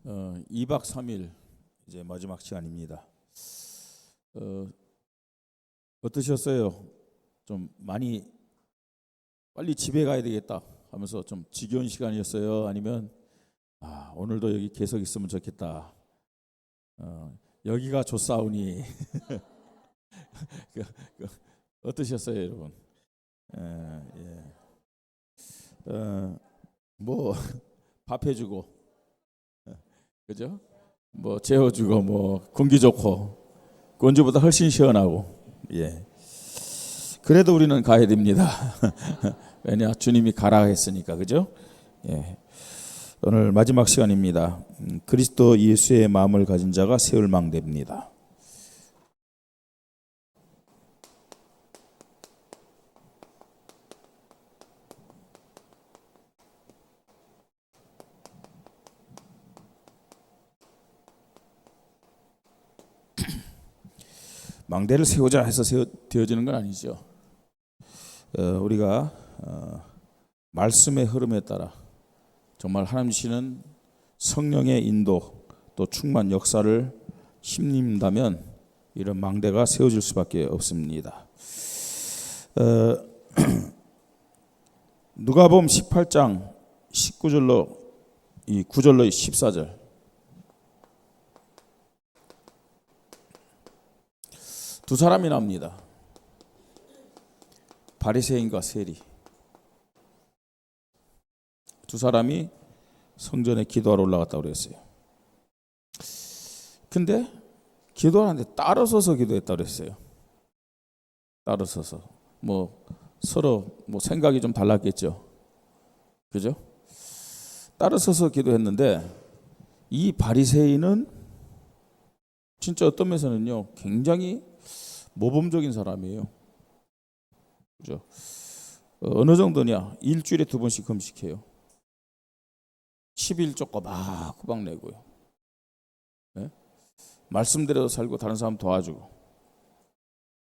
2박 3일 이제 마지막 시간입니다. 어떠셨어요? 좀 많이 빨리 집에 가야 되겠다 하면서 좀 지겨운 시간이었어요? 아니면 오늘도 여기 계속 있으면 좋겠다. 여기가 좋사오니 그, 그, 어떠셨어요, 여러분? 예. 뭐 밥 해주고, 그죠? 뭐 재워주고, 뭐 공기 좋고, 건조보다 훨씬 시원하고, 예. 그래도 우리는 가야 됩니다. 왜냐, 주님이 가라 했으니까, 그죠? 예. 오늘 마지막 시간입니다. 그리스도 예수의 마음을 가진 자가 세울망대입니다. 망대를 세우자 해서 되어지는 건 아니죠. 우리가 말씀의 흐름에 따라 정말 하나님 주시는 성령의 인도 또 충만 역사를 힘입다면 이런 망대가 세워질 수밖에 없습니다. 누가복음 18장 19절로 이 9절로 14절 두 사람이 나옵니다. 바리새인과 세리 두 사람이 성전에 기도하러 올라갔다고 그랬어요. 근데 기도하는데 따로 서서 기도했다고 그랬어요. 따로 서서 뭐 서로 뭐 생각이 좀 달랐겠죠. 그죠? 따로 서서 기도했는데 이 바리새인은 진짜 어떤 면에서는요 굉장히 모범적인 사람이에요. 그죠? 어느 정도냐? 일주일에 2번씩 금식해요. 11조 꼬박꼬박 내고요. 네? 말씀대로 살고 다른 사람 도와주고.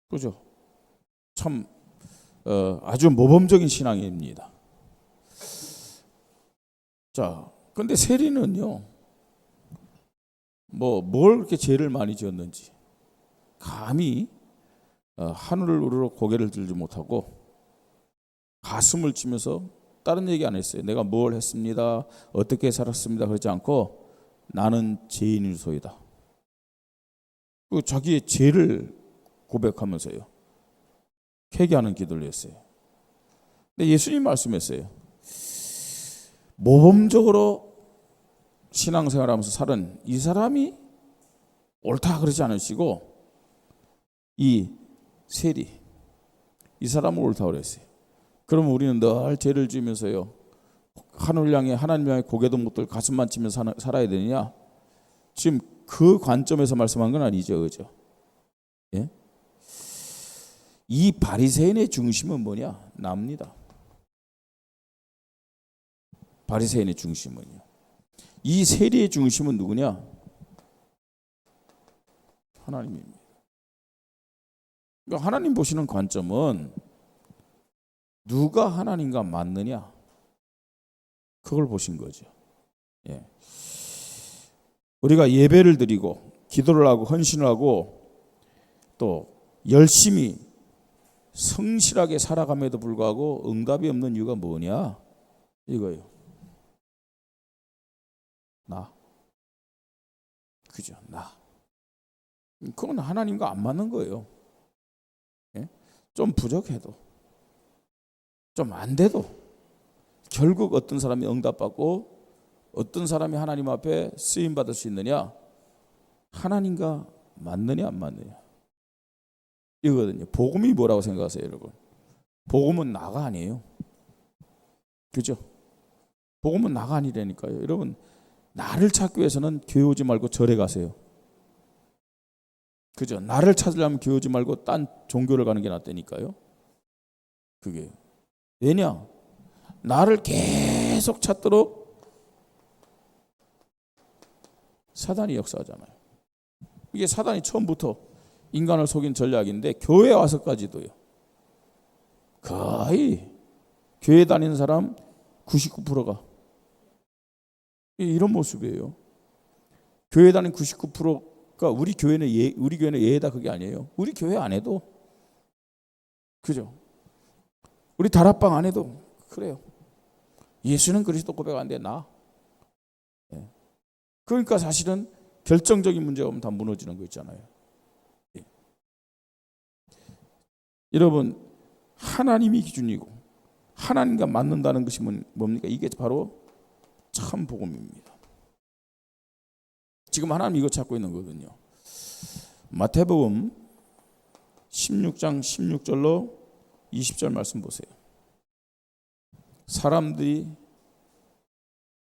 그죠? 참 아주 모범적인 신앙입니다. 자, 근데 세리는요. 뭘 그렇게 죄를 많이 지었는지 감히 하늘을 우러러 고개를 들지 못하고 가슴을 치면서 다른 얘기 안 했어요. 내가 뭘 했습니다. 어떻게 살았습니다. 그러지 않고 나는 죄인일소이다. 자기의 죄를 고백하면서요. 회개하는 기도를 했어요. 근데 예수님 말씀했어요. 모범적으로 신앙생활하면서 살은 이 사람이 옳다 그러지 않으시고 이 세리 이 사람은 옳다고 그랬어요. 그러면 우리는 늘 죄를 지으면서요 하늘 향해 하나님 향해 고개도 못 들고 가슴만 치면서 살아야 되느냐? 지금 그 관점에서 말씀한 건 아니죠, 그죠? 예? 이 바리새인의 중심은 뭐냐? 나입니다. 바리새인의 중심은요. 이 세리의 중심은 누구냐? 하나님입니다. 그러니까 하나님 보시는 관점은 누가 하나님과 맞느냐? 그걸 보신 거죠. 예. 우리가 예배를 드리고 기도를 하고 헌신을 하고 또 열심히 성실하게 살아감에도 불구하고 응답이 없는 이유가 뭐냐? 이거예요. 나. 그죠? 나. 그건 하나님과 안 맞는 거예요. 예? 좀 부족해도 좀 안 돼도 결국 어떤 사람이 응답받고 어떤 사람이 하나님 앞에 쓰임받을 수 있느냐? 하나님과 맞느냐 안 맞느냐 이거거든요. 복음이 뭐라고 생각하세요, 여러분? 복음은 나가 아니에요. 그죠? 복음은 나가 아니라니까요. 여러분 나를 찾기 위해서는 교회 오지 말고 절에 가세요. 그죠? 나를 찾으려면 교회 오지 말고 딴 종교를 가는 게 낫다니까요. 그게 왜냐? 나를 계속 찾도록 사단이 역사하잖아요. 이게 사단이 처음부터 인간을 속인 전략인데 교회 와서까지도요. 거의 교회 다니는 사람 99%가 이런 모습이에요. 교회 다니는 99%가 우리 교회는 예다 그게 아니에요. 우리 교회 안 해도 그죠? 우리 다락방 안 해도 그래요. 예수는 그리스도 고백 안 돼 나. 예. 그러니까 사실은 결정적인 문제가 오면 다 무너지는 거 있잖아요. 예. 여러분 하나님이 기준이고 하나님과 맞는다는 것이 뭡니까? 이게 바로 참 복음입니다. 지금 하나님 이거 찾고 있는 거거든요. 마태복음 16장 16절로 20절 말씀 보세요. 사람들이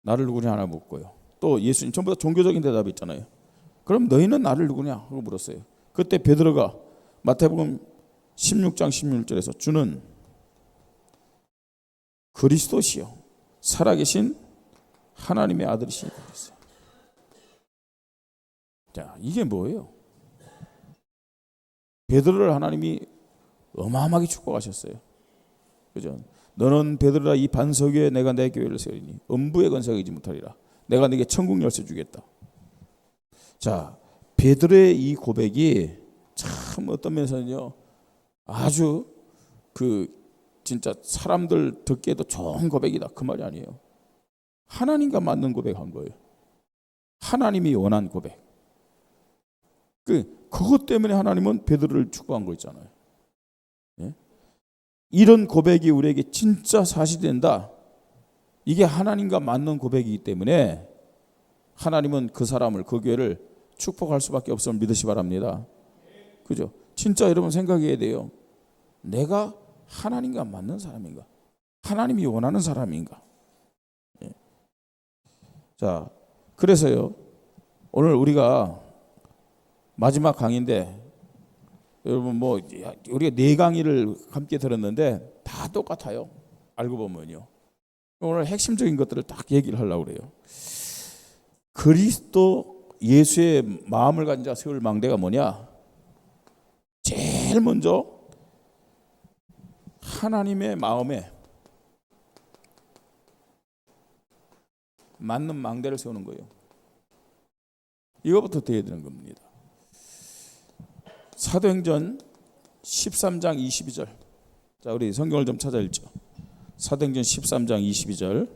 나를 누구냐 하나 묻고요. 또 예수님 전부 다 종교적인 대답이 있잖아요. 그럼 너희는 나를 누구냐 하고 물었어요. 그때 베드로가 마태복음 16장 16절에서 주는 그리스도시요 살아계신 하나님의 아들이시니까 그랬어요. 자, 이게 뭐예요? 베드로를 하나님이 어마어마하게 축복하셨어요. 그죠? 너는 베드로라 이 반석 위에 내가 내 교회를 세우리니 음부의 권세가 이기지 못하리라. 내가 네게 천국 열쇠 주겠다. 자, 베드로의 이 고백이 참 어떤 면에서는요 아주 진짜 사람들 듣기에도 좋은 고백이다 그 말이 아니에요. 하나님과 맞는 고백한 거예요. 하나님이 원한 고백. 그것 때문에 하나님은 베드로를 축복한 거 있잖아요. 예? 이런 고백이 우리에게 진짜 사실된다. 이게 하나님과 맞는 고백이기 때문에 하나님은 그 사람을 그 교회를 축복할 수밖에 없음을 믿으시 바랍니다. 그죠? 진짜 여러분 생각해야 돼요. 내가 하나님과 맞는 사람인가? 하나님이 원하는 사람인가? 예. 자, 그래서요. 오늘 우리가 마지막 강의인데 여러분 우리가 4강의를 함께 들었는데 다 똑같아요. 알고 보면요. 오늘 핵심적인 것들을 딱 얘기를 하려고 그래요. 그리스도 예수의 마음을 가진 자 세울 망대가 뭐냐? 제일 먼저 하나님의 마음에 맞는 망대를 세우는 거예요. 이거부터 돼야 되는 겁니다. 사도행전 13장 22절. 자, 우리 성경을 좀 찾아 읽죠. 사도행전 13장 22절.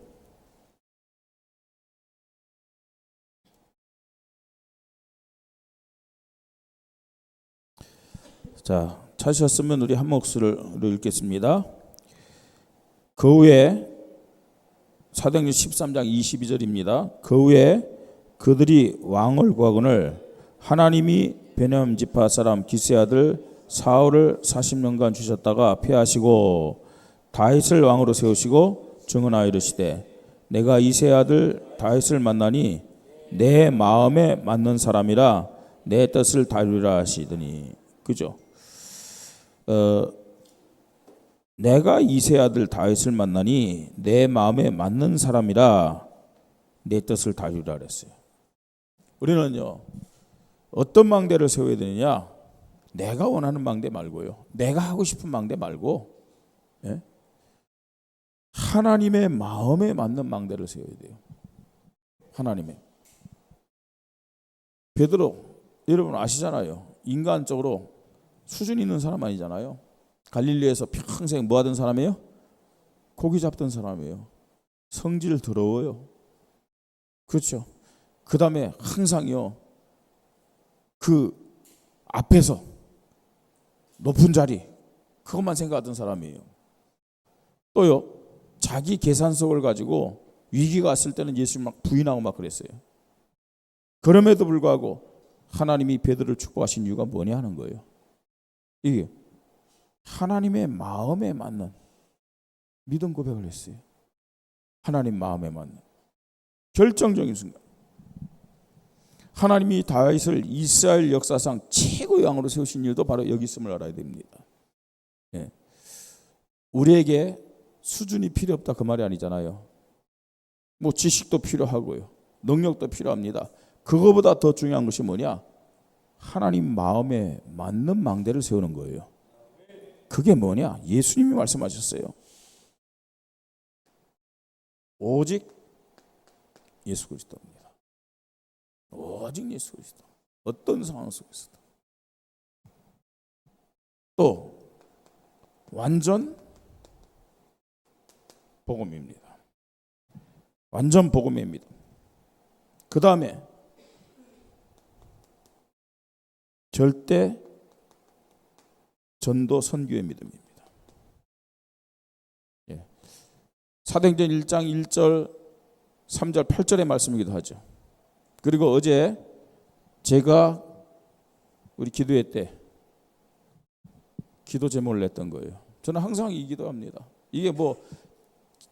자, 찾으셨으면 우리 한 목소리로 읽겠습니다. 그 후에 사도행전 13장 22절입니다. 그 후에 그들이 왕을 구하거늘 하나님이 베냐민 지파 사람 기스의 아들 사울을 40년간 주셨다가 폐하시고 다윗을 왕으로 세우시고 증언하여 이르시되 내가 이새의 아들 다윗을 만나니 내 마음에 맞는 사람이라 내 뜻을 다루리라 하시더니 그죠? 내가 이새의 아들 다윗을 만나니 내 마음에 맞는 사람이라 내 뜻을 다루리라 그랬어요. 우리는요 어떤 망대를 세워야 되느냐? 내가 원하는 망대 말고요. 내가 하고 싶은 망대 말고 예? 하나님의 마음에 맞는 망대를 세워야 돼요. 하나님의. 베드로 여러분 아시잖아요. 인간적으로 수준 있는 사람 아니잖아요. 갈릴리에서 평생 뭐 하던 사람이에요? 고기 잡던 사람이에요. 성질 더러워요. 그렇죠. 그 다음에 항상요 그 앞에서 높은 자리 그것만 생각하던 사람이에요. 또요 자기 계산석을 가지고 위기가 왔을 때는 예수님 막 부인하고 막 그랬어요. 그럼에도 불구하고 하나님이 베드로를 축복하신 이유가 뭐냐 하는 거예요. 이게 하나님의 마음에 맞는 믿음 고백을 했어요. 하나님 마음에 맞는 결정적인 순간. 하나님이 다윗을 이스라엘 역사상 최고의 왕으로 세우신 이유도 바로 여기 있음을 알아야 됩니다. 예. 우리에게 수준이 필요 없다 그 말이 아니잖아요. 뭐 지식도 필요하고요. 능력도 필요합니다. 그거보다 더 중요한 것이 뭐냐? 하나님 마음에 맞는 망대를 세우는 거예요. 그게 뭐냐? 예수님이 말씀하셨어요. 오직 예수 그리스도입니다. 오직 예수 그리스도. 어떤 상황 속에서도. 또 완전 복음입니다. 완전 복음의 믿음. 그 다음에 절대 전도 선교의 믿음입니다. 사도행전 1장 1절 3절 8절의 말씀이기도 하죠. 그리고 어제 제가 우리 기도회 때 기도 제목을 냈던 거예요. 저는 항상 이 기도합니다. 이게 뭐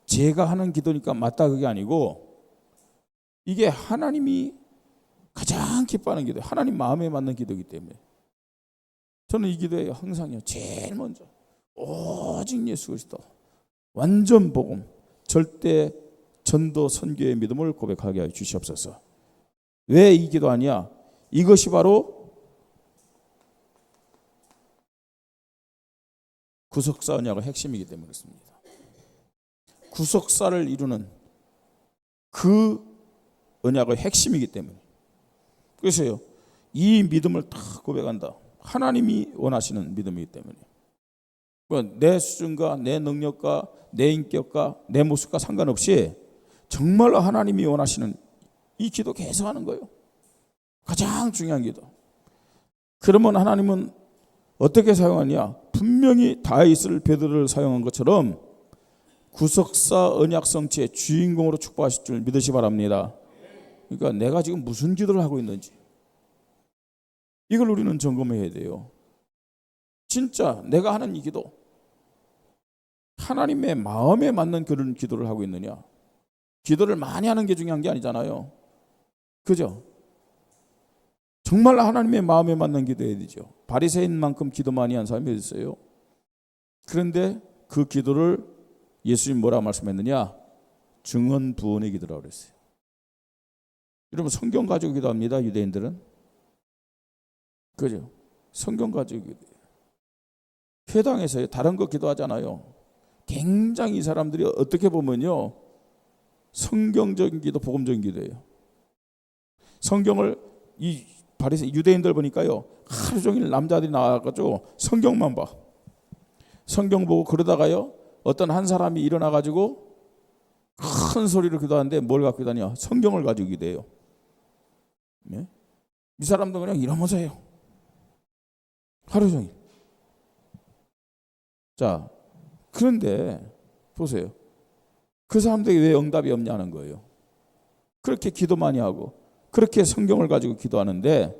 제가 하는 기도니까 맞다 그게 아니고 이게 하나님이 가장 기뻐하는 기도예요. 하나님 마음에 맞는 기도이기 때문에 저는 이 기도에 항상요. 제일 먼저 오직 예수 그리스도 완전 복음 절대 전도 선교의 믿음을 고백하게 하여 주시옵소서. 왜 이 기도하냐? 이것이 바로 구속사 언약의 핵심이기 때문에 그렇습니다. 구속사를 이루는 그 언약의 핵심이기 때문에. 그래서요. 이 믿음을 다 고백한다. 하나님이 원하시는 믿음이기 때문에. 내 수준과 내 능력과 내 인격과 내 모습과 상관없이 정말로 하나님이 원하시는 이 기도 계속 하는 거예요. 가장 중요한 기도. 그러면 하나님은 어떻게 사용하냐? 분명히 다윗을 베드로를 사용한 것처럼 구속사 언약 성취의 주인공으로 축복하실 줄 믿으시 바랍니다. 그러니까 내가 지금 무슨 기도를 하고 있는지 이걸 우리는 점검해야 돼요. 진짜 내가 하는 이 기도 하나님의 마음에 맞는 그런 기도를 하고 있느냐? 기도를 많이 하는 게 중요한 게 아니잖아요. 그죠? 정말 하나님의 마음에 맞는 기도해야 되죠. 바리새인만큼 기도 많이 한 사람이 어디 있어요? 그런데 그 기도를 예수님 뭐라고 말씀했느냐? 증언부언의 기도라고 그랬어요. 여러분 성경 가지고 기도합니다. 유대인들은. 그죠? 성경 가지고 기도해요. 회당에서 다른 거 기도하잖아요. 굉장히 이 사람들이 어떻게 보면요. 성경적인 기도, 복음적인 기도예요. 성경을 이 바리새인 유대인들 보니까요. 하루 종일 남자들이 나와가지고 성경만 봐. 성경 보고 그러다가요. 어떤 한 사람이 일어나가지고 큰 소리로 기도하는데 뭘 갖고 기도하냐? 성경을 가지고 기도해요. 네? 이 사람도 그냥 이러면서 해요. 하루 종일. 자, 그런데 보세요. 그 사람들이 왜 응답이 없냐는 거예요. 그렇게 기도 많이 하고 그렇게 성경을 가지고 기도하는데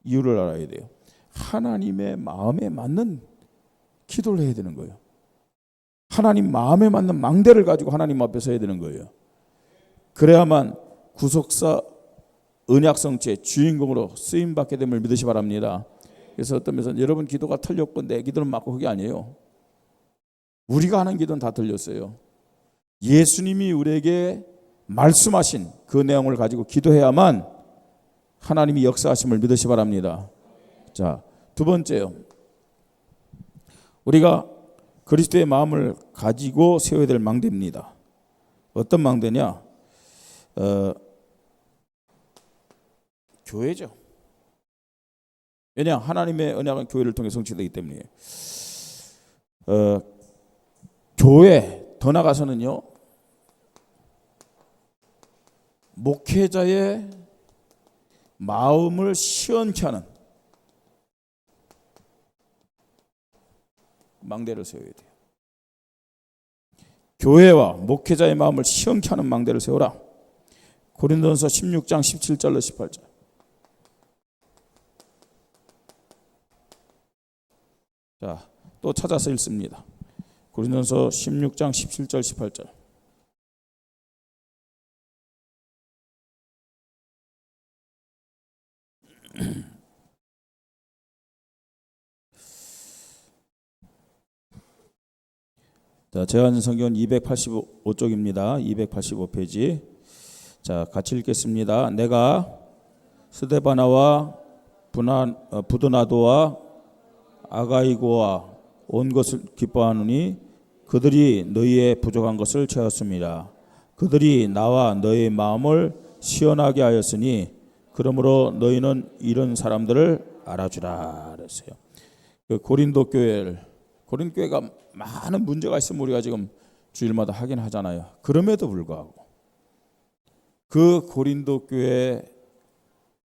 이유를 알아야 돼요. 하나님의 마음에 맞는 기도를 해야 되는 거예요. 하나님 마음에 맞는 망대를 가지고 하나님 앞에 서야 되는 거예요. 그래야만 구속사 언약 성취의 주인공으로 쓰임받게 됨을 믿으시 바랍니다. 그래서 어떤 면에서 여러분 기도가 틀렸고 내 기도는 맞고 그게 아니에요. 우리가 하는 기도는 다 틀렸어요. 예수님이 우리에게 말씀하신 그 내용을 가지고 기도해야만 하나님이 역사하심을 믿으시 바랍니다. 자, 두 번째요. 우리가 그리스도의 마음을 가지고 세워야 될 망대입니다. 어떤 망대냐? 교회죠. 왜냐? 하나님의 언약은 교회를 통해 성취되기 때문에. 교회 더 나가서는요. 목회자의 마음을 시원케 하는 망대를 세워야 돼요. 교회와 목회자의 마음을 시원케 하는 망대를 세우라. 고린도전서 16장 17절로 18절. 자, 또 찾아서 읽습니다. 고린도전서 16장 17절 18절. 자, 제한 성경 285쪽입니다. 285페이지. 자, 같이 읽겠습니다. 내가 스데바나와 부도나도와 아가이고와 온 것을 기뻐하노니 그들이 너희의 부족한 것을 채웠습니다. 그들이 나와 너희의 마음을 시원하게 하였으니 그러므로 너희는 이런 사람들을 알아주라 그랬어요. 그 고린도 교회가 많은 문제가 있으면 우리가 지금 주일마다 하긴 하잖아요. 그럼에도 불구하고 그 고린도 교회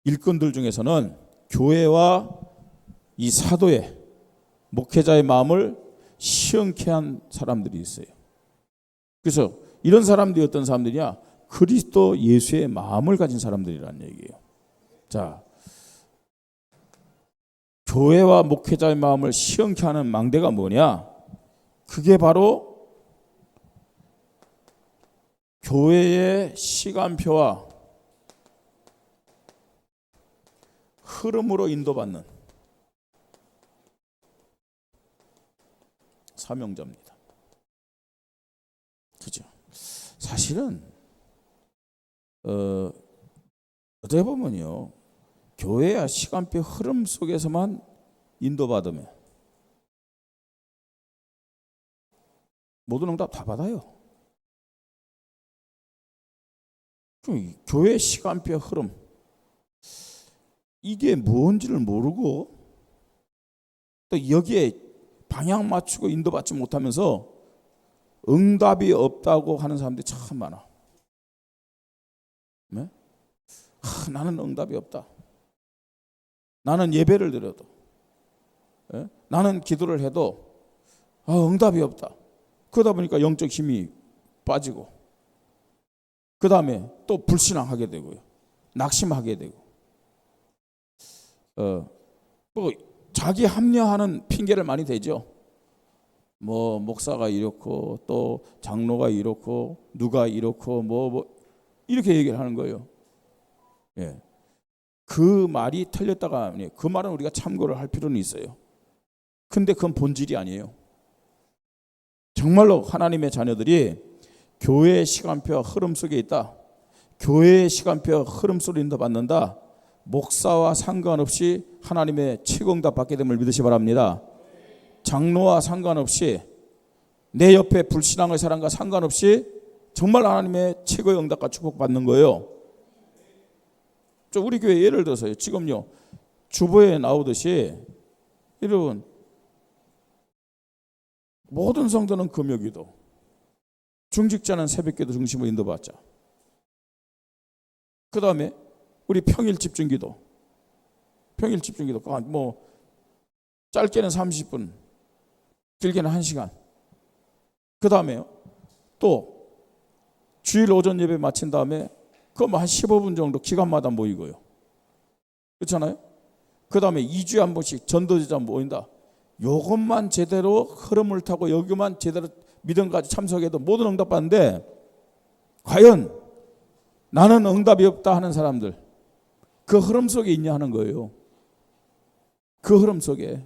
일꾼들 중에서는 교회와 이 사도의 목회자의 마음을 시원케 한 사람들이 있어요. 그래서 이런 사람들이 어떤 사람들이냐? 그리스도 예수의 마음을 가진 사람들이라는 얘기예요. 자, 교회와 목회자의 마음을 시원케 하는 망대가 뭐냐? 그게 바로 교회의 시간표와 흐름으로 인도받는 사명자입니다. 그죠? 사실은 어떻게 보면요, 교회야 시간표 흐름 속에서만 인도받으면 모든 응답 다 받아요. 교회 시간표 흐름, 이게 뭔지를 모르고 또 여기에 방향 맞추고 인도받지 못하면서 응답이 없다고 하는 사람들이 참 많아. 네? 나는 응답이 없다. 나는 예배를 드려도, 나는 기도를 해도 응답이 없다. 그러다 보니까 영적 힘이 빠지고, 그 다음에 또 불신앙하게 되고요, 낙심하게 되고, 뭐 자기 합리화하는 핑계를 많이 대죠. 뭐 목사가 이렇고 또 장로가 이렇고 누가 이렇고 뭐 이렇게 얘기를 하는 거예요. 예. 그 말이 틀렸다가 아니에요. 그 말은 우리가 참고를 할 필요는 있어요. 근데 그건 본질이 아니에요. 정말로 하나님의 자녀들이 교회의 시간표와 흐름 속에 있다. 교회의 시간표와 흐름 속에 인도받는다. 목사와 상관없이 하나님의 최고 응답 받게 됨을 믿으시 바랍니다. 장로와 상관없이, 내 옆에 불신앙의 사람과 상관없이 정말 하나님의 최고의 응답과 축복 받는 거예요. 우리 교회 예를 들어서요, 지금요 주보에 나오듯이 여러분, 모든 성도는 금요기도, 중직자는 새벽기도 중심으로 인도받자. 그 다음에 우리 평일 집중기도, 뭐 짧게는 30분, 길게는 1시간. 그 다음에요, 또 주일 오전 예배 마친 다음에 그거 뭐 한 15분 정도 기간마다 모이고요. 그렇잖아요? 그 다음에 2주에 한 번씩 전도제자 모인다. 요것만 제대로 흐름을 타고 여기만 제대로 믿음까지 참석해도 모든 응답 받는데, 과연 나는 응답이 없다 하는 사람들, 그 흐름 속에 있냐 하는 거예요. 그 흐름 속에.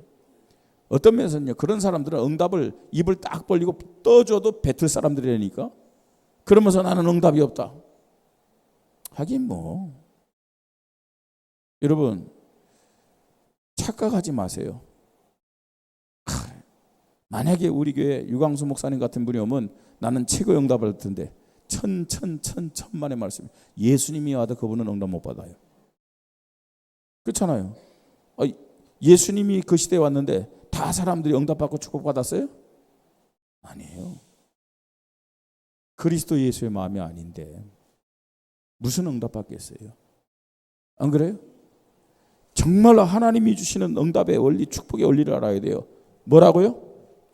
어떤 면에서는요, 그런 사람들은 응답을 입을 딱 벌리고 떠줘도 뱉을 사람들이라니까. 그러면서 나는 응답이 없다. 하긴 뭐, 여러분 착각하지 마세요. 만약에 우리 교회 유광수 목사님 같은 분이 오면 나는 최고 응답을 받을 텐데, 천만의 말씀, 예수님이 와도 그분은 응답 못 받아요. 그렇잖아요. 예수님이 그 시대에 왔는데 다 사람들이 응답받고 축복받았어요? 아니에요. 그리스도 예수의 마음이 아닌데 무슨 응답받겠어요? 안 그래요? 정말로 하나님이 주시는 응답의 원리, 축복의 원리를 알아야 돼요. 뭐라고요?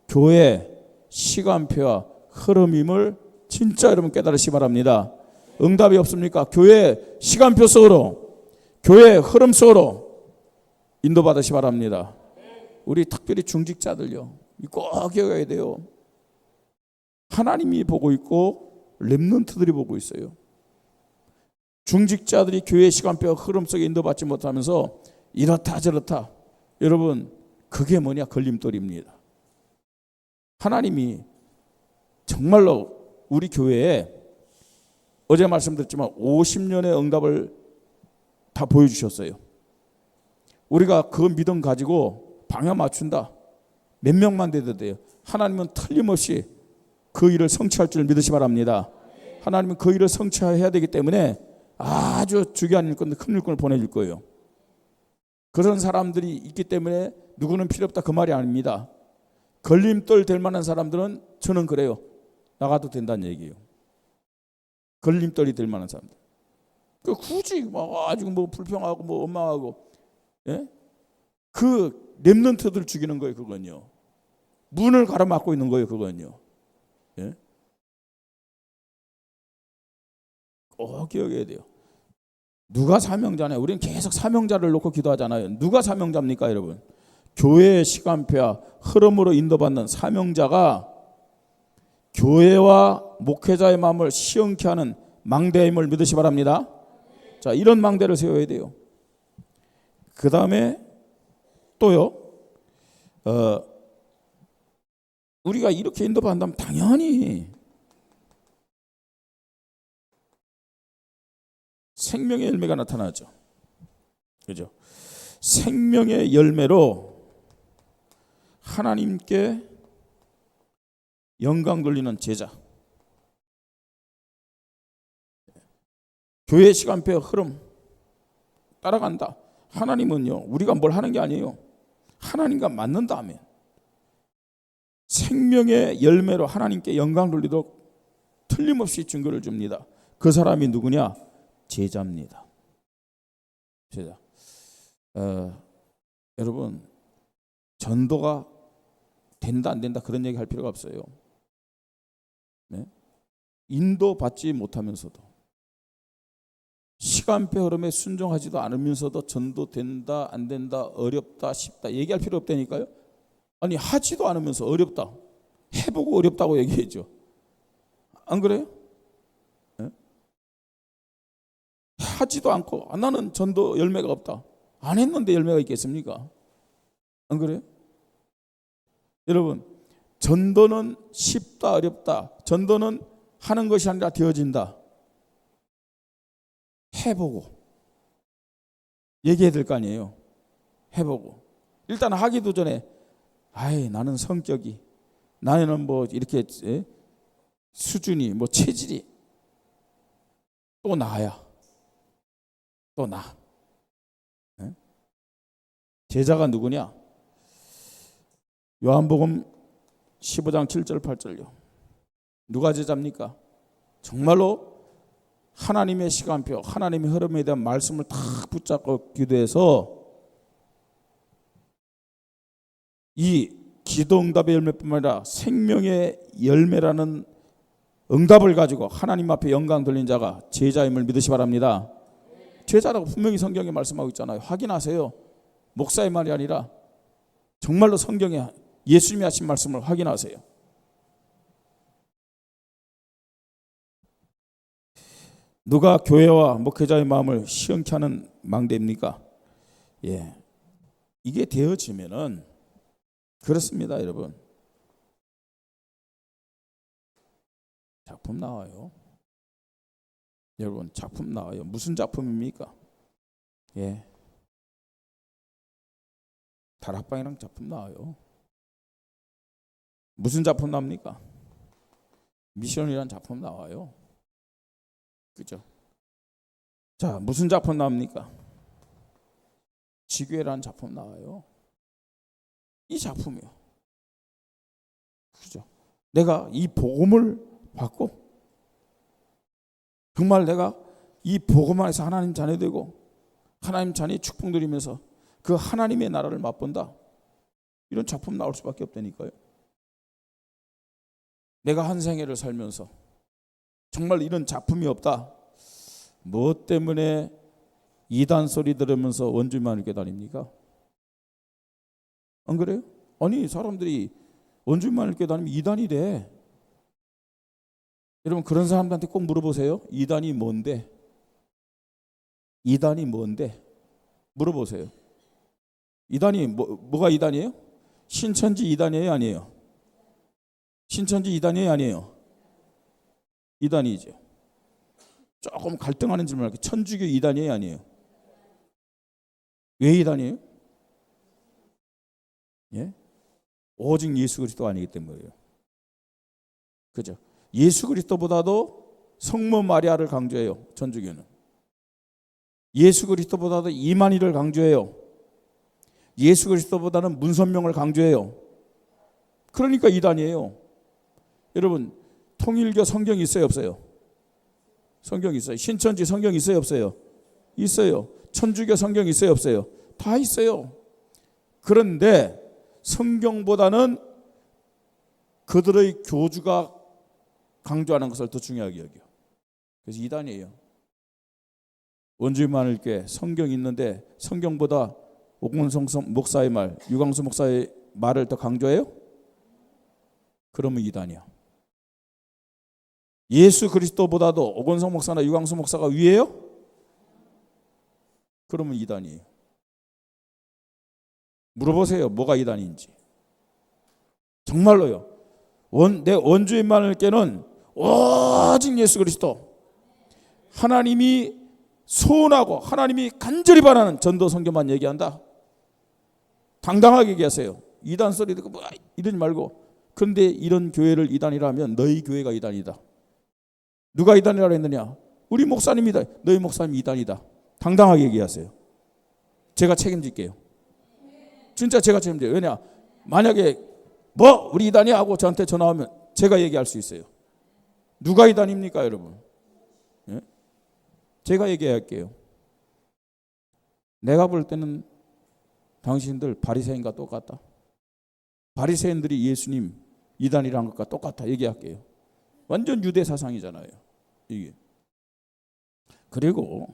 교회 시간표와 흐름임을 진짜 여러분 깨달으시기 바랍니다. 응답이 없습니까? 교회 시간표 속으로, 교회 흐름 속으로 인도받으시기 바랍니다. 우리 특별히 중직자들요, 꼭 기억해야 돼요. 하나님이 보고 있고 렘넌트들이 보고 있어요. 중직자들이 교회 시간표 흐름 속에 인도받지 못하면서 이렇다 저렇다, 여러분 그게 뭐냐? 걸림돌입니다. 하나님이 정말로 우리 교회에 어제 말씀드렸지만 50년의 응답을 다 보여주셨어요. 우리가 그 믿음 가지고 방향 맞춘다. 몇 명만 돼도 돼요. 하나님은 틀림없이 그 일을 성취할 줄 믿으시 바랍니다. 하나님은 그 일을 성취해야 되기 때문에 아주 중요한 일꾼, 큰 일꾼을 보내줄 거예요. 그런 사람들이 있기 때문에 누구는 필요 없다 그 말이 아닙니다. 걸림돌 될 만한 사람들은 저는 그래요. 나가도 된다는 얘기예요. 걸림돌이 될 만한 사람들. 그 굳이 뭐 아주 뭐 불평하고 뭐 원망하고, 예? 그 렘넌트들 죽이는 거예요. 그건요. 문을 가로막고 있는 거예요. 그건요. 예? 꼭 기억해야 돼요. 누가 사명자냐? 우리는 계속 사명자를 놓고 기도하잖아요. 누가 사명자입니까, 여러분? 교회의 시간표와 흐름으로 인도받는 사명자가 교회와 목회자의 마음을 시원케 하는 망대임을 믿으시 바랍니다. 자, 이런 망대를 세워야 돼요. 그 다음에 또요, 우리가 이렇게 인도받는다면 당연히 생명의 열매가 나타나죠. 그죠? 생명의 열매로 하나님께 영광 돌리는 제자. 교회 시간표의 흐름 따라간다. 하나님은요, 우리가 뭘 하는 게 아니에요. 하나님과 맞는다 하면 생명의 열매로 하나님께 영광 돌리도록 틀림없이 증거를 줍니다. 그 사람이 누구냐? 제자입니다. 제자. 여러분, 전도가 된다 안 된다 그런 얘기 할 필요가 없어요. 네? 인도받지 못하면서도 시간표 흐름에 순종하지도 않으면서도 전도된다 안 된다 어렵다 쉽다 얘기할 필요 없다니까요. 아니 하지도 않으면서 어렵다 해보고 어렵다고 얘기해죠. 안 그래요? 네? 하지도 않고 나는 전도 열매가 없다. 안 했는데 열매가 있겠습니까? 안 그래요? 여러분, 전도는 쉽다 어렵다. 전도는 하는 것이 아니라 되어진다. 해보고 얘기해야 될 거 아니에요. 해보고 일단 하기도 전에 나는 성격이 나는 뭐 이렇게 수준이 뭐 체질이 또 나야 또 나. 제자가 누구냐? 요한복음 15장 7절 8절요. 누가 제자입니까? 정말로 하나님의 시간표, 하나님의 흐름에 대한 말씀을 다 붙잡고 기도해서 이 기도 응답의 열매뿐만 아니라 생명의 열매라는 응답을 가지고 하나님 앞에 영광 돌린 자가 제자임을 믿으시 바랍니다. 제자라고 분명히 성경에 말씀하고 있잖아요. 확인하세요. 목사의 말이 아니라 정말로 성경에 예수님이 하신 말씀을 확인하세요. 누가 교회와 목회자의 마음을 시원케 하는 망대입니까? 예, 이게 되어지면은 그렇습니다, 여러분. 작품 나와요. 여러분, 작품 나와요. 무슨 작품입니까? 예, 다락방이랑 작품 나와요. 무슨 작품 나옵니까? 미션이라는 작품 나와요. 그죠? 자, 무슨 작품 나옵니까? 지교회라는 작품 나와요. 이 작품이요. 그죠? 내가 이 복음을 받고 정말 내가 이 복음 안에서 하나님 자녀 되고 하나님 자녀의 축복 누리면서 그 하나님의 나라를 맛본다. 이런 작품 나올 수밖에 없다니까요. 내가 한 생애를 살면서 정말 이런 작품이 없다. 무엇 때문에 이단 소리 들으면서 원주민만 이렇게 다닙니까? 안 그래요? 아니 사람들이 원주민만 이렇게 다니면 이단이래. 여러분 그런 사람들한테 꼭 물어보세요. 이단이 뭔데? 이단이 뭔데? 물어보세요. 이단이 뭐가 이단이에요? 신천지 이단이에요? 아니에요? 신천지 이단이에요? 아니에요? 이단이죠. 조금 갈등하는 질문 할게요. 천주교 이단이에요? 아니에요? 왜 이단이에요? 예? 오직 예수 그리스도 아니기 때문이에요. 그죠? 예수 그리스도보다도 성모 마리아를 강조해요. 천주교는. 예수 그리스도보다도 이만희를 강조해요. 예수 그리스도보다는 문선명을 강조해요. 그러니까 이단이에요. 여러분, 통일교 성경이 있어요, 없어요? 성경 있어요. 신천지 성경 있어요, 없어요? 있어요. 천주교 성경 있어요, 없어요? 다 있어요. 그런데 성경보다는 그들의 교주가 강조하는 것을 더 중요하게 여겨요. 그래서 이단이에요. 원주민만일교회 성경 있는데 성경보다 오건성 목사의 말, 유광수 목사의 말을 더 강조해요? 그러면 이단이야. 예수 그리스도보다도 오건성 목사나 유광수 목사가 위에요? 그러면 이단이에요. 물어보세요. 뭐가 이단인지. 정말로요. 내 원주민만일교회는 오직 예수 그리스도, 하나님이 소원하고 하나님이 간절히 바라는 전도 선교만 얘기한다. 당당하게 얘기하세요. 이단 소리 듣고 뭐 이러지 말고. 그런데 이런 교회를 이단이라 하면 너희 교회가 이단이다. 누가 이단이라고 했느냐? 우리 목사님이다. 너희 목사님 이단이다. 당당하게 얘기하세요. 제가 책임질게요. 진짜 제가 책임져요. 왜냐? 만약에 뭐 우리 이단이야 하고 저한테 전화 오면 제가 얘기할 수 있어요. 누가 이단입니까, 여러분? 예? 제가 얘기할게요. 내가 볼 때는 당신들 바리새인과 똑같다. 바리새인들이 예수님 이단이라는 것과 똑같아. 얘기할게요. 완전 유대 사상이잖아요, 이게. 그리고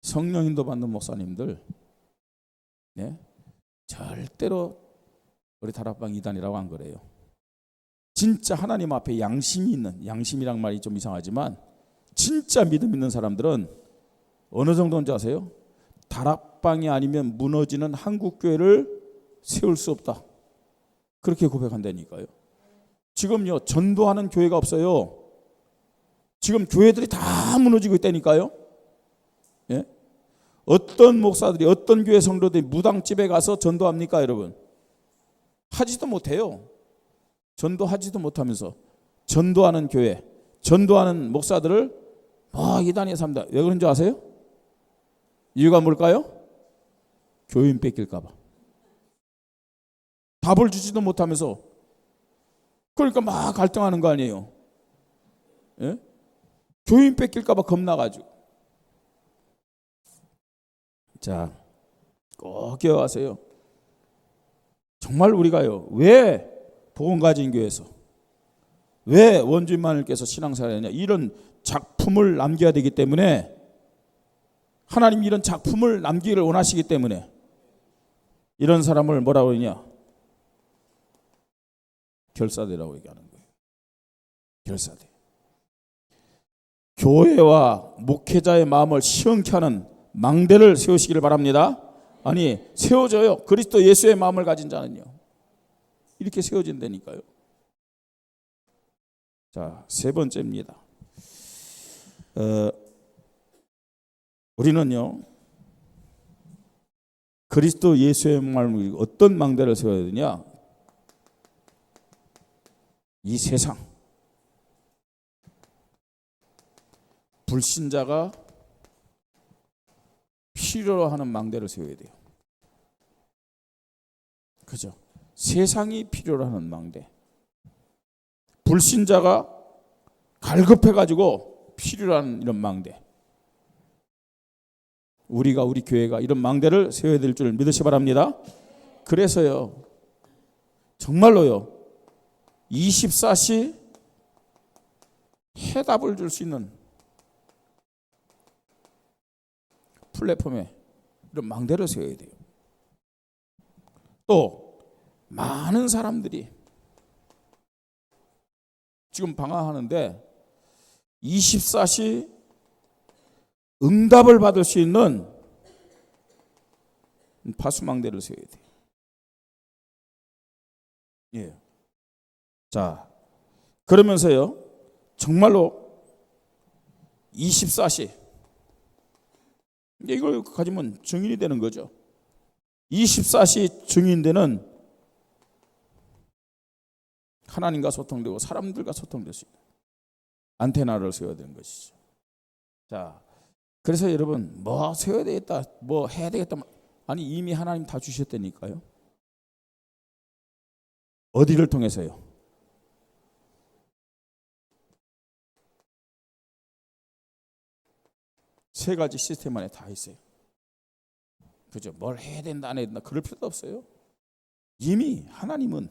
성령 인도 받는 목사님들, 네? 절대로 우리 다락방 이단이라고 안 그래요. 진짜 하나님 앞에 양심이 있는, 양심이란 말이 좀 이상하지만 진짜 믿음 있는 사람들은 어느 정도인지 아세요? 다락방이 아니면 무너지는 한국교회를 세울 수 없다. 그렇게 고백한다니까요. 지금요, 전도하는 교회가 없어요. 지금 교회들이 다 무너지고 있다니까요. 예? 어떤 목사들이, 어떤 교회 성도들이 무당집에 가서 전도합니까, 여러분? 하지도 못해요. 전도하지도 못하면서 전도하는 교회, 전도하는 목사들을 이단에 삽니다. 왜 그런 줄 아세요? 이유가 뭘까요? 교인 뺏길까 봐. 답을 주지도 못하면서, 그러니까 막 갈등하는 거 아니에요. 예? 교인 뺏길까 봐 겁나가지고. 자, 꼭 기억하세요. 정말 우리가요, 왜 복음 가진 교회에서, 왜 원주민만일께서 신앙생활을 하냐, 이런 작품을 남겨야 되기 때문에, 하나님이 이런 작품을 남기기를 원하시기 때문에 이런 사람을 뭐라고 하냐, 결사대라고 얘기하는 거예요. 결사대. 교회와 목회자의 마음을 시원케 하는 망대를 세우시기를 바랍니다. 아니, 세워져요. 그리스도 예수의 마음을 가진 자는요, 이렇게 세워진다니까요. 자, 세 번째입니다. 우리는요, 그리스도 예수의 마음을 어떤 망대를 세워야 되냐? 이 세상 불신자가 필요로 하는 망대를 세워야 돼요. 그죠? 세상이 필요로 하는 망대. 불신자가 갈급해가지고 필요로 하는 이런 망대. 우리 교회가 이런 망대를 세워야 될 줄 믿으시 바랍니다. 그래서요, 정말로요, 24시 해답을 줄 수 있는 플랫폼에 이런 망대를 세워야 돼요. 또 많은 사람들이 지금 방황하는데 24시 응답을 받을 수 있는 파수망대를 세워야 돼요. 예. 자, 그러면서요, 정말로 24시, 이걸 가지면 증인이 되는 거죠. 24시 증인되는 하나님과 소통되고 사람들과 소통될 수 있는 안테나를 세워야 되는 것이죠. 자, 그래서 여러분 뭐 세워야 되겠다, 뭐 해야 되겠다, 아니 이미 하나님 다 주셨다니까요. 어디를 통해서요? 세 가지 시스템 안에 다 있어요. 그죠? 뭘 해야 된다 안 해야 된다 그럴 필요도 없어요. 이미 하나님은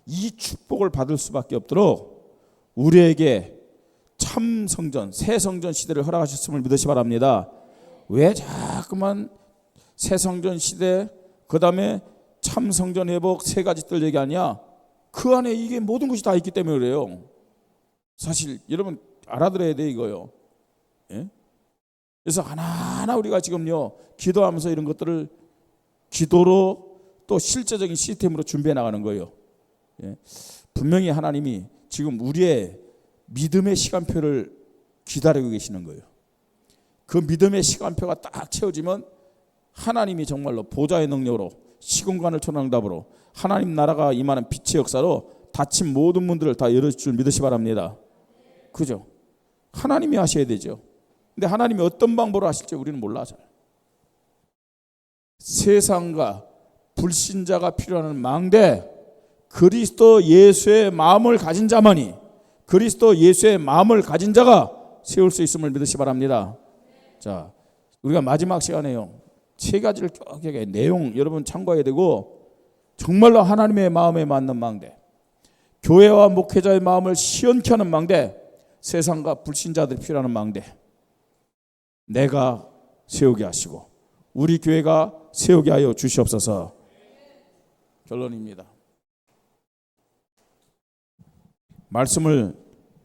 이 축복을 받을 수밖에 없도록 우리에게 참 성전, 새 성전 시대를 허락하셨음을 믿으시 바랍니다. 왜 자꾸만 새 성전 시대, 그 다음에 참 성전 회복 세 가지 뜰 얘기하냐? 그 안에 이게 모든 것이 다 있기 때문에 그래요. 사실 여러분 알아들어야 돼 이거요. 예? 그래서 하나하나 우리가 지금요 기도하면서 이런 것들을 기도로 또 실제적인 시스템으로 준비해 나가는 거예요. 예? 분명히 하나님이 지금 우리의 믿음의 시간표를 기다리고 계시는 거예요. 그 믿음의 시간표가 딱 채워지면 하나님이 정말로 보좌의 능력으로 시공간을 초월하는 응답으로 하나님 나라가 임하는 빛의 역사로 닫힌 모든 문들을 다 열어줄 줄 믿으시 바랍니다. 그죠? 하나님이 하셔야 되죠. 근데 하나님이 어떤 방법으로 하실지 우리는 몰라 잘. 세상과 불신자가 필요한 망대, 그리스도 예수의 마음을 가진 자만이, 그리스도 예수의 마음을 가진 자가 세울 수 있음을 믿으시 바랍니다. 자, 우리가 마지막 시간에요 세 가지를 쫙 내용 여러분 참고해야 되고, 정말로 하나님의 마음에 맞는 망대, 교회와 목회자의 마음을 시원케 하는 망대, 세상과 불신자들이 필요한 망대, 내가 세우게 하시고 우리 교회가 세우게 하여 주시옵소서. 결론입니다. 말씀을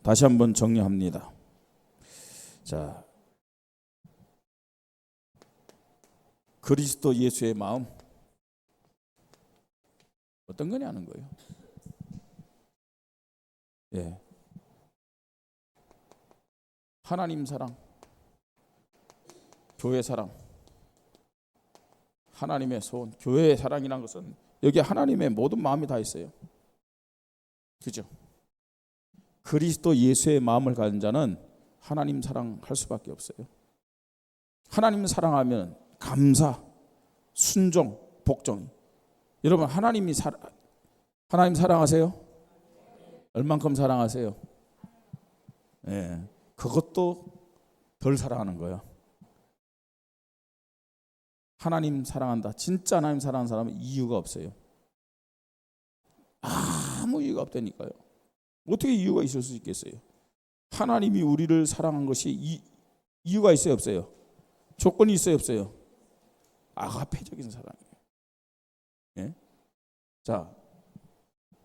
다시 한번 정리합니다. 자, 그리스도 예수의 마음 어떤 거냐는 거예요. 예. 하나님 사랑, 교회 사랑, 하나님의 소원, 교회의 사랑이라는 것은 여기 하나님의 모든 마음이 다 있어요. 그죠? 그리스도 예수의 마음을 가진 자는 하나님 사랑할 수밖에 없어요. 하나님 사랑하면 감사, 순종, 복종. 여러분 하나님 사랑하세요? 얼만큼 사랑하세요? 예, 그것도 덜 사랑하는 거예요. 하나님 사랑한다. 진짜 하나님 사랑하는 사람은 이유가 없어요. 아무 이유가 없다니까요. 어떻게 이유가 있을 수 있겠어요? 하나님이 우리를 사랑한 것이 이유가 있어요, 없어요? 조건이 있어요, 없어요? 아가페적인 사랑이에요. 예? 자,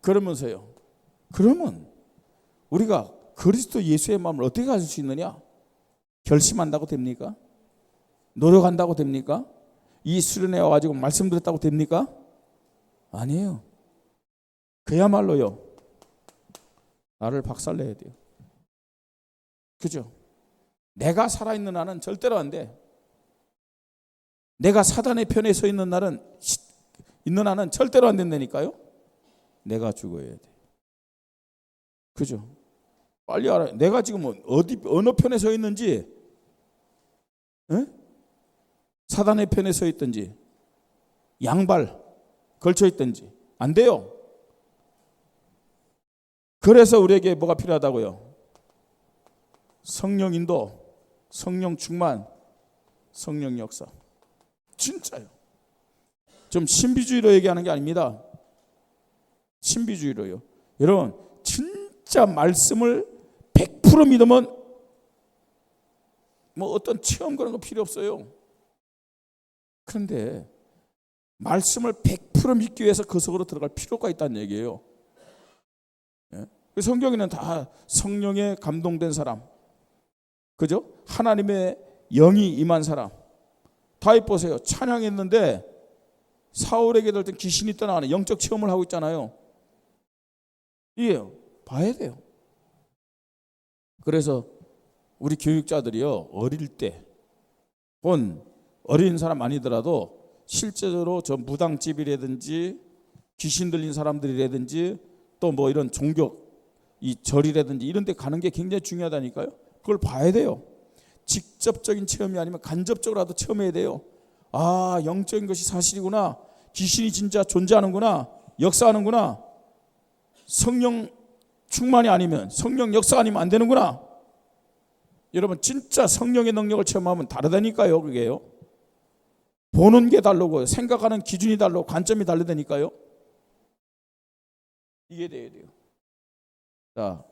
그러면서요. 그러면 우리가 그리스도 예수의 마음을 어떻게 가질 수 있느냐? 결심한다고 됩니까? 노력한다고 됩니까? 이 수련회 와가지고 말씀 드렸다고 됩니까? 아니에요. 그야말로요. 나를 박살내야 돼요. 그죠? 내가 살아있는 한은 절대로 안 돼. 내가 사단의 편에 서 있는 한은 절대로 안 된다니까요. 내가 죽어야 돼. 그죠? 빨리 알아요. 내가 지금 어느 편에 서 있는지, 에? 사단의 편에 서 있든지, 양발 걸쳐 있든지 안 돼요. 그래서 우리에게 뭐가 필요하다고요? 성령 인도, 성령 충만, 성령 역사. 진짜요. 좀 신비주의로 얘기하는 게 아닙니다. 신비주의로요. 여러분 진짜 말씀을 100% 믿으면 뭐 어떤 체험 그런 거 필요 없어요. 그런데 말씀을 100% 믿기 위해서 그 속으로 들어갈 필요가 있다는 얘기예요. 예? 성경에는 다 성령에 감동된 사람, 그죠? 하나님의 영이 임한 사람 다 보세요. 찬양했는데 사울에게 들 때 귀신이 떠나가는 영적 체험을 하고 있잖아요. 이게 봐야 돼요. 그래서 우리 교육자들이요, 어릴 때 본 어린 사람 아니더라도 실제로 저 무당집이라든지 귀신 들린 사람들이라든지 또 뭐 이런 종교 이 절이라든지 이런 데 가는 게 굉장히 중요하다니까요. 그걸 봐야 돼요. 직접적인 체험이 아니면 간접적으로라도 체험해야 돼요. 아, 영적인 것이 사실이구나. 귀신이 진짜 존재하는구나. 역사하는구나. 성령 충만이 아니면, 성령 역사 아니면 안 되는구나. 여러분, 진짜 성령의 능력을 체험하면 다르다니까요. 그게요. 보는 게 다르고 생각하는 기준이 다르고 관점이 다르다니까요. 이게 돼야 돼요. 자,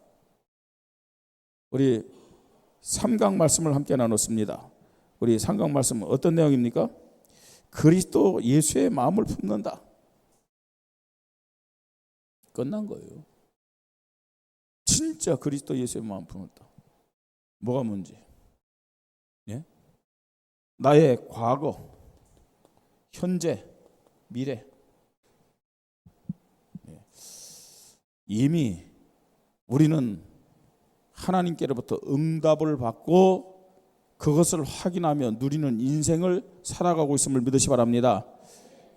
우리 3강 말씀을 함께 나눴습니다. 우리 3강 말씀은 어떤 내용입니까? 그리스도 예수의 마음을 품는다. 끝난 거예요. 진짜 그리스도 예수의 마음을 품는다. 뭐가 문제? 예? 나의 과거, 현재, 미래. 예. 이미 우리는 하나님께로부터 응답을 받고 그것을 확인하며 누리는 인생을 살아가고 있음을 믿으시 바랍니다.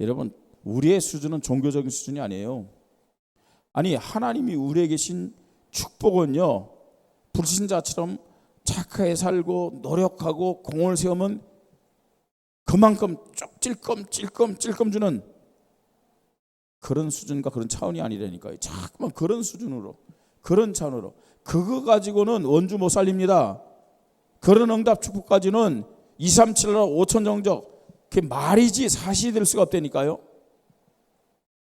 여러분, 우리의 수준은 종교적인 수준이 아니에요. 아니, 하나님이 우리에게 계신 축복은요, 불신자처럼 착하게 살고 노력하고 공을 세우면 그만큼 쪽 찔끔 주는 그런 수준과 그런 차원이 아니라니까요. 자꾸만 그런 수준으로, 그런 차원으로, 그거 가지고는 원주 못 살립니다. 그런 응답 축복까지는 2, 3, 7, 5천 정적, 그게 말이지 사실이 될 수가 없다니까요.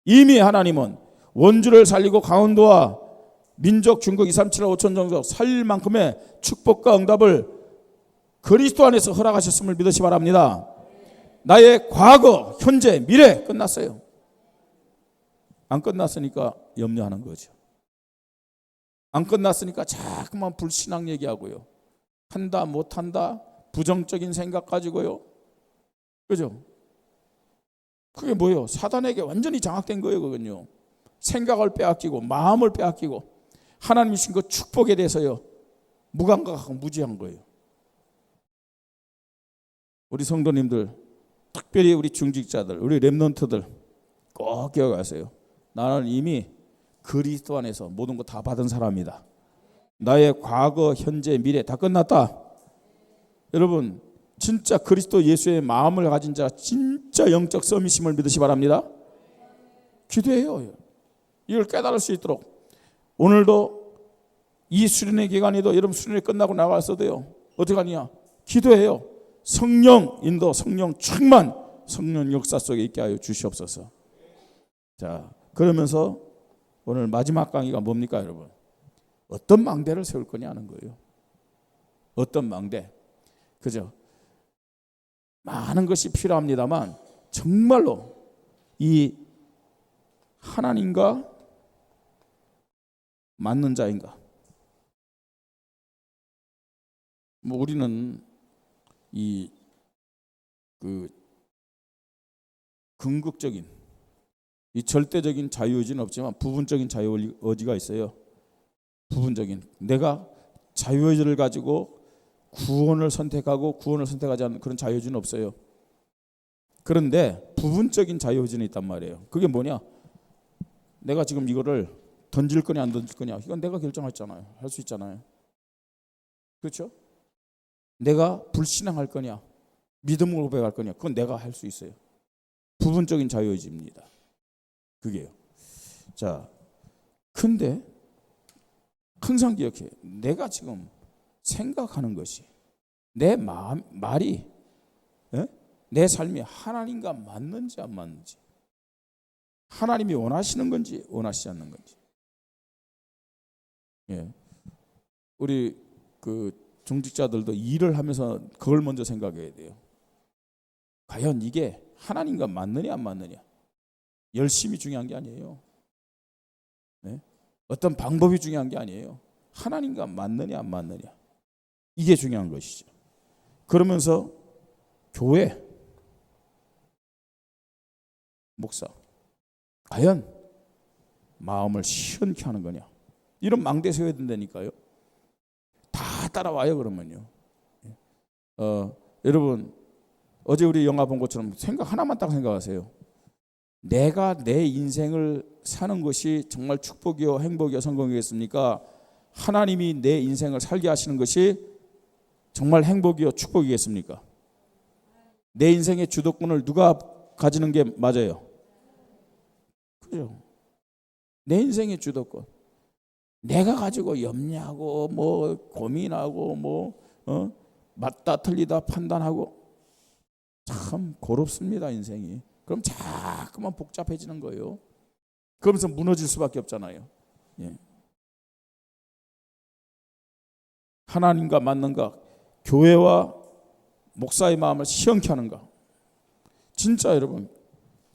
이미 하나님은 원주를 살리고 강원도와 민족, 중국 2, 3, 7, 5천 정적 살릴 만큼의 축복과 응답을 그리스도 안에서 허락하셨음을 믿으시 바랍니다. 나의 과거, 현재, 미래 끝났어요. 안 끝났으니까 염려하는 거죠. 안 끝났으니까 자꾸만 불신앙 얘기하고요. 한다 못한다 부정적인 생각 가지고요. 그죠? 그게 뭐예요? 사단에게 완전히 장악된 거예요. 그건요. 생각을 빼앗기고 마음을 빼앗기고 하나님이 주신 그 축복에 대해서요 무감각하고 무지한 거예요. 우리 성도님들, 특별히 우리 중직자들, 우리 렘넌트들 꼭 기억하세요. 나는 이미 그리스도 안에서 모든 거 다 받은 사람이다. 나의 과거, 현재, 미래 다 끝났다. 여러분, 진짜 그리스도 예수의 마음을 가진 자, 진짜 영적 서밋임을 믿으시 바랍니다. 기도해요. 이걸 깨달을 수 있도록. 오늘도 이 수련회 기간에도 여러분 수련회 끝나고 나갔어도요, 어떻게 하냐? 기도해요. 성령 인도, 성령 충만, 성령 역사 속에 있게 하여 주시옵소서. 자, 그러면서 오늘 마지막 강의가 뭡니까, 여러분? 어떤 망대를 세울 거냐는 거예요. 어떤 망대? 그죠? 많은 것이 필요합니다만 정말로 이 하나님과 맞는 자인가? 뭐 우리는 이 궁극적인 이 절대적인 자유의지는 없지만 부분적인 자유의지가 있어요. 부분적인, 내가 자유의지를 가지고 구원을 선택하고 구원을 선택하지 않는 그런 자유의지는 없어요. 그런데 부분적인 자유의지는 있단 말이에요. 그게 뭐냐? 내가 지금 이거를 던질 거냐 안 던질 거냐, 이건 내가 결정했잖아요. 할 수 있잖아요. 그렇죠? 내가 불신앙할 거냐 믿음으로 고백할 거냐, 그건 내가 할 수 있어요. 부분적인 자유의지입니다. 그게요. 자, 근데 항상 기억해. 내가 지금 생각하는 것이, 내 말이, 내 삶이 하나님과 맞는지 안 맞는지, 하나님이 원하시는 건지 원하시지 않는 건지. 예. 우리 중직자들도 일을 하면서 그걸 먼저 생각해야 돼요. 과연 이게 하나님과 맞느냐 안 맞느냐. 열심이 중요한 게 아니에요. 네? 어떤 방법이 중요한 게 아니에요. 하나님과 맞느냐 안 맞느냐, 이게 중요한 것이죠. 그러면서 교회, 목사, 과연 마음을 시원케 하는 거냐, 이런 망대 세워야 된다니까요. 다 따라와요. 그러면요. 여러분, 어제 우리 영화 본 것처럼 생각 하나만 딱 생각하세요. 내가 내 인생을 사는 것이 정말 축복이요 행복이요 성공이겠습니까? 하나님이 내 인생을 살게 하시는 것이 정말 행복이요 축복이겠습니까? 내 인생의 주도권을 누가 가지는 게 맞아요? 그죠? 내 인생의 주도권 내가 가지고 염려하고 뭐 고민하고 맞다 틀리다 판단하고 참 고롭습니다 인생이. 그럼 자꾸만 복잡해지는 거예요. 그러면서 무너질 수밖에 없잖아요. 예. 하나님과 맞는가, 교회와 목사의 마음을 시원케 하는가. 진짜 여러분,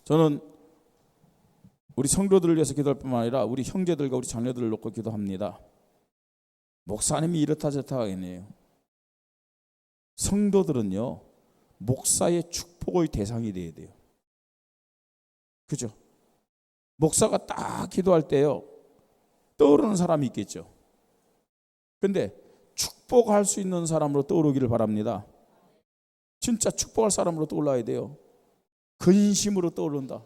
저는 우리 성도들을 위해서 기도할 뿐만 아니라 우리 형제들과 우리 자녀들을 놓고 기도합니다. 목사님이 이렇다 저렇다 하겠네요. 성도들은요 목사의 축복의 대상이 돼야 돼요. 그죠? 목사가 딱 기도할 때요 떠오르는 사람이 있겠죠. 근데 축복할 수 있는 사람으로 떠오르기를 바랍니다. 진짜 축복할 사람으로 떠올라야 돼요. 근심으로 떠오른다.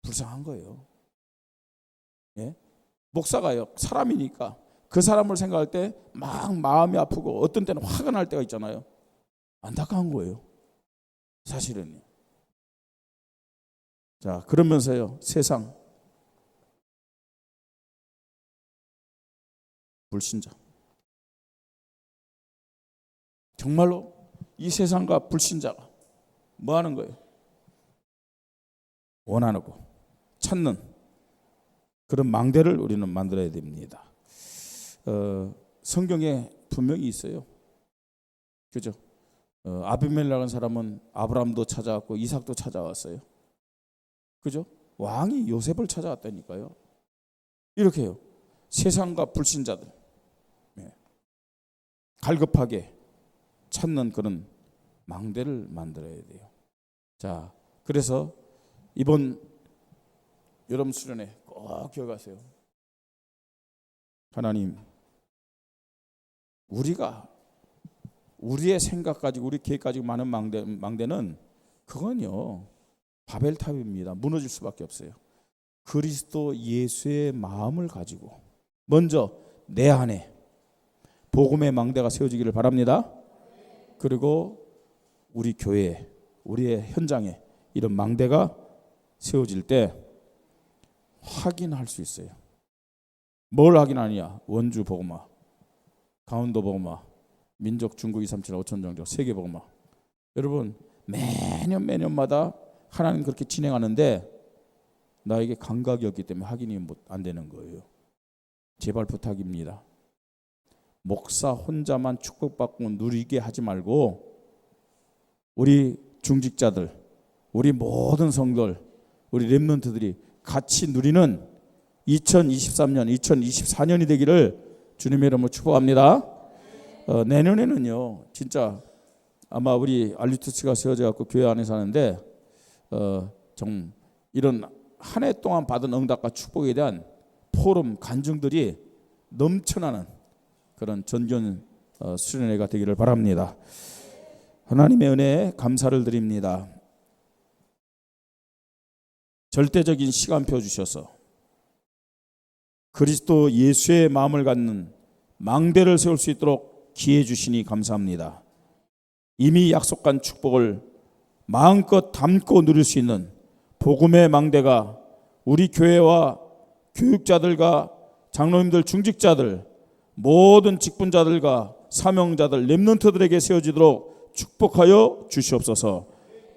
불쌍한 거예요. 예? 목사가요 사람이니까 그 사람을 생각할 때 막 마음이 아프고 어떤 때는 화가 날 때가 있잖아요. 안타까운 거예요 사실은. 자, 그러면서요 세상 불신자, 정말로 이 세상과 불신자가 뭐 하는 거예요? 원하고 찾는 그런 망대를 우리는 만들어야 됩니다. 성경에 분명히 있어요. 그죠? 아비멜렉이라는 사람은 아브라함도 찾아왔고 이삭도 찾아왔어요. 그죠? 왕이 요셉을 찾아왔다니까요. 이렇게요. 세상과 불신자들 갈급하게 찾는 그런 망대를 만들어야 돼요. 자, 그래서 이번 여름 수련회 꼭 기억하세요. 하나님, 우리가 우리의 생각 가지고 우리 계획 가지고 많은 망대는 그건요 바벨탑입니다. 무너질 수밖에 없어요. 그리스도 예수의 마음을 가지고 먼저 내 안에 복음의 망대가 세워지기를 바랍니다. 그리고 우리 교회에 우리의 현장에 이런 망대가 세워질 때 확인할 수 있어요. 뭘 확인하느냐? 원주 복음화, 강원도 복음화, 민족 중국 237 5천정적 세계 복음화. 여러분 매년마다 하나님 그렇게 진행하는데 나에게 감각이 없기 때문에 확인이 안 되는 거예요. 제발 부탁입니다. 목사 혼자만 축복받고 누리게 하지 말고 우리 중직자들, 우리 모든 성도들, 우리 렘넌트들이 같이 누리는 2023년, 2024년이 되기를 주님의 이름으로 축복합니다. 내년에는요, 진짜 아마 우리 알리투스가 세워져 갖고 교회 안에서 하는데 좀 이런 한 해 동안 받은 응답과 축복에 대한 포럼 간증들이 넘쳐나는 그런 전견 수련회가 되기를 바랍니다. 하나님의 은혜에 감사를 드립니다. 절대적인 시간표 주셔서 그리스도 예수의 마음을 갖는 망대를 세울 수 있도록 기회 주시니 감사합니다. 이미 약속한 축복을 마음껏 담고 누릴 수 있는 복음의 망대가 우리 교회와 교육자들과 장로님들, 중직자들, 모든 직분자들과 사명자들, 렘넌트들에게 세워지도록 축복하여 주시옵소서.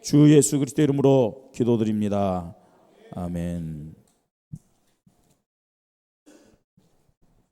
주 예수 그리스도 이름으로 기도드립니다. 아멘.